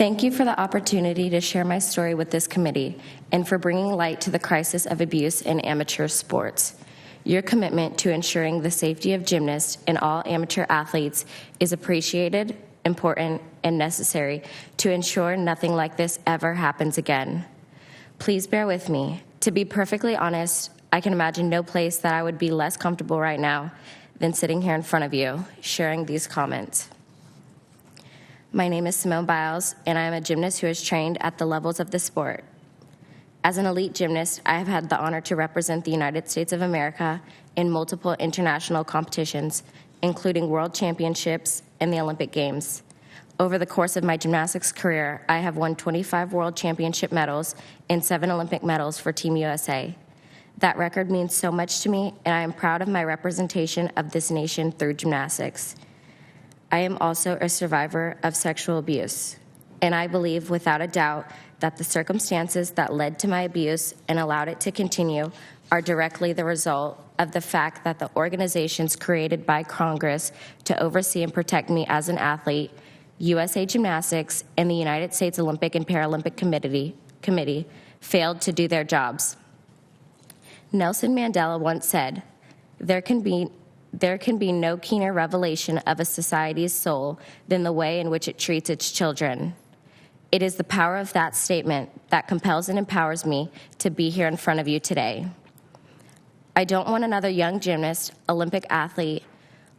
Thank you for the opportunity to share my story with this committee and for bringing light to the crisis of abuse in amateur sports. Your commitment to ensuring the safety of gymnasts and all amateur athletes is appreciated, important, and necessary to ensure nothing like this ever happens again. Please bear with me. To be perfectly honest, I can imagine no place that I would be less comfortable right now than sitting here in front of you, sharing these comments. My name is Simone Biles, and I am a gymnast who has trained at the levels of the sport. As an elite gymnast, I have had the honor to represent the United States of America in multiple international competitions, including World Championships and the Olympic Games. Over the course of my gymnastics career, I have won 25 World Championship medals and 7 Olympic medals for Team USA. That record means so much to me, and I am proud of my representation of this nation through gymnastics. I am also a survivor of sexual abuse, and I believe without a doubt that the circumstances that led to my abuse and allowed it to continue are directly the result of the fact that the organizations created by Congress to oversee and protect me as an athlete, USA Gymnastics and the United States Olympic and Paralympic Committee failed to do their jobs. Nelson Mandela once said, there can be no keener revelation of a society's soul than the way in which it treats its children. It is the power of that statement that compels and empowers me to be here in front of you today. I don't want another young gymnast, Olympic athlete,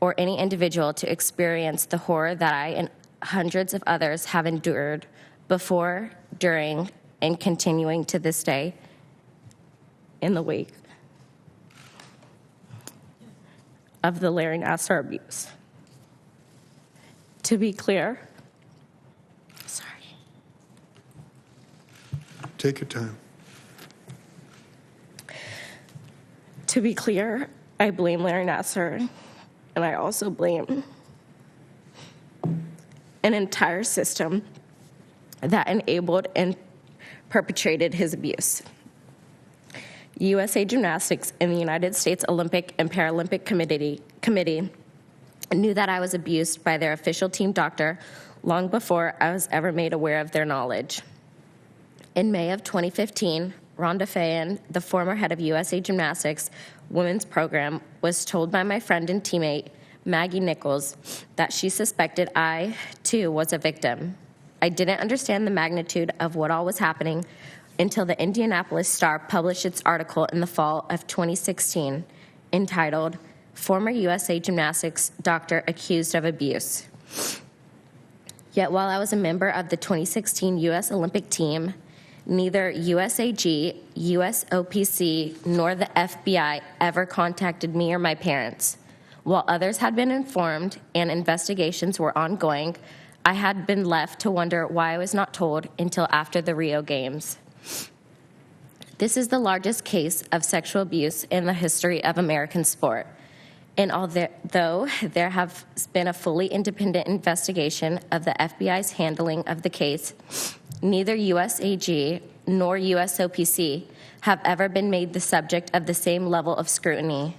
or any individual to experience the horror that I and hundreds of others have endured before, during, and continuing to this day in the wake of the Larry Nassar abuse. To be clear, Take your time. To be clear, I blame Larry Nassar, and I also blame an entire system that enabled and perpetrated his abuse. USA Gymnastics and the United States Olympic and Paralympic Committee knew that I was abused by their official team doctor long before I was ever made aware of their knowledge. In May of 2015, Rhonda Fayen, the former head of USA Gymnastics women's program, was told by my friend and teammate, Maggie Nichols, that she suspected I, too, was a victim. I didn't understand the magnitude of what all was happening until the Indianapolis Star published its article in the fall of 2016 entitled, Former USA Gymnastics Doctor Accused of Abuse. Yet while I was a member of the 2016 U.S. Olympic team, neither USAG, USOPC, nor the FBI ever contacted me or my parents. While others had been informed and investigations were ongoing, I had been left to wonder why I was not told until after the Rio Games. This is the largest case of sexual abuse in the history of American sport. And although there has been a fully independent investigation of the FBI's handling of the case, neither USAG nor USOPC have ever been made the subject of the same level of scrutiny.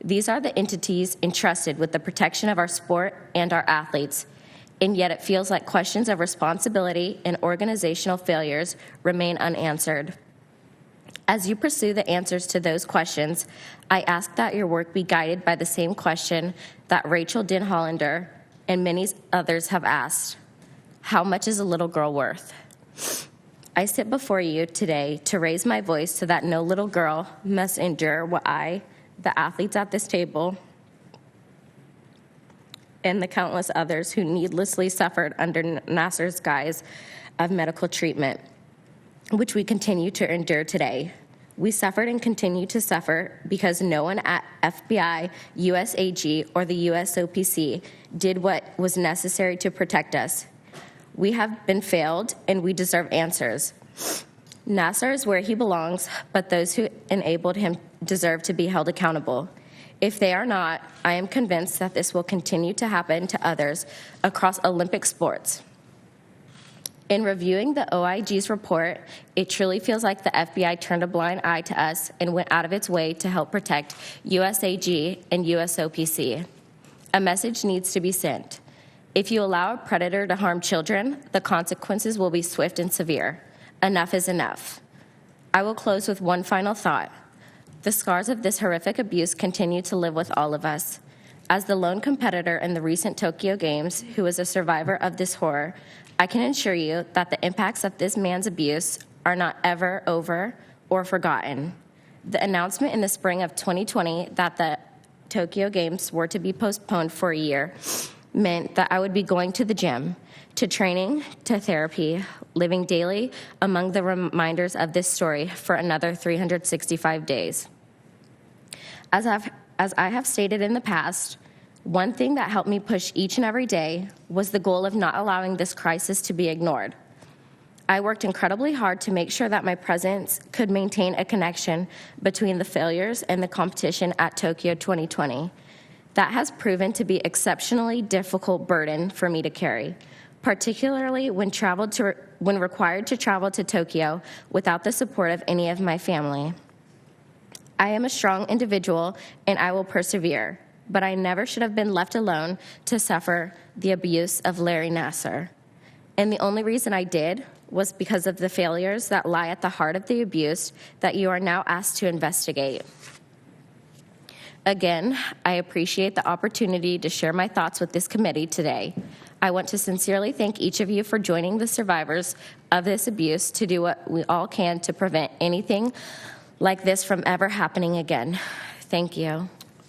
These are the entities entrusted with the protection of our sport and our athletes, and yet it feels like questions of responsibility and organizational failures remain unanswered. As you pursue the answers to those questions, I ask that your work be guided by the same question that Rachel Denhollander and many others have asked. How much is a little girl worth? I sit before you today to raise my voice so that no little girl must endure what I, the athletes at this table, and the countless others who needlessly suffered under Nassar's guise of medical treatment, which we continue to endure today. We suffered and continue to suffer because no one at FBI, USAG, or the USOPC did what was necessary to protect us. We have been failed, and we deserve answers. Nassar is where he belongs, but those who enabled him deserve to be held accountable. If they are not, I am convinced that this will continue to happen to others across Olympic sports. In reviewing the OIG's report, it truly feels like the FBI turned a blind eye to us and went out of its way to help protect USAG and USOPC. A message needs to be sent. If you allow a predator to harm children, the consequences will be swift and severe. Enough is enough. I will close with one final thought. The scars of this horrific abuse continue to live with all of us. As the lone competitor in the recent Tokyo Games who is a survivor of this horror, I can assure you that the impacts of this man's abuse are not ever over or forgotten. The announcement in the spring of 2020 that the Tokyo Games were to be postponed for a year meant that I would be going to the gym, to training, to therapy, living daily among the reminders of this story for another 365 days. As I have stated in the past, one thing that helped me push each and every day was the goal of not allowing this crisis to be ignored. I worked incredibly hard to make sure that my presence could maintain a connection between the failures and the competition at Tokyo 2020. That has proven to be exceptionally difficult burden for me to carry, particularly when required to travel to Tokyo without the support of any of my family. I am a strong individual and I will persevere, but I never should have been left alone to suffer the abuse of Larry Nassar. And the only reason I did was because of the failures that lie at the heart of the abuse that you are now asked to investigate. Again, I appreciate the opportunity to share my thoughts with this committee today. I want to sincerely thank each of you for joining the survivors of this abuse to do what we all can to prevent anything like this from ever happening again. Thank you.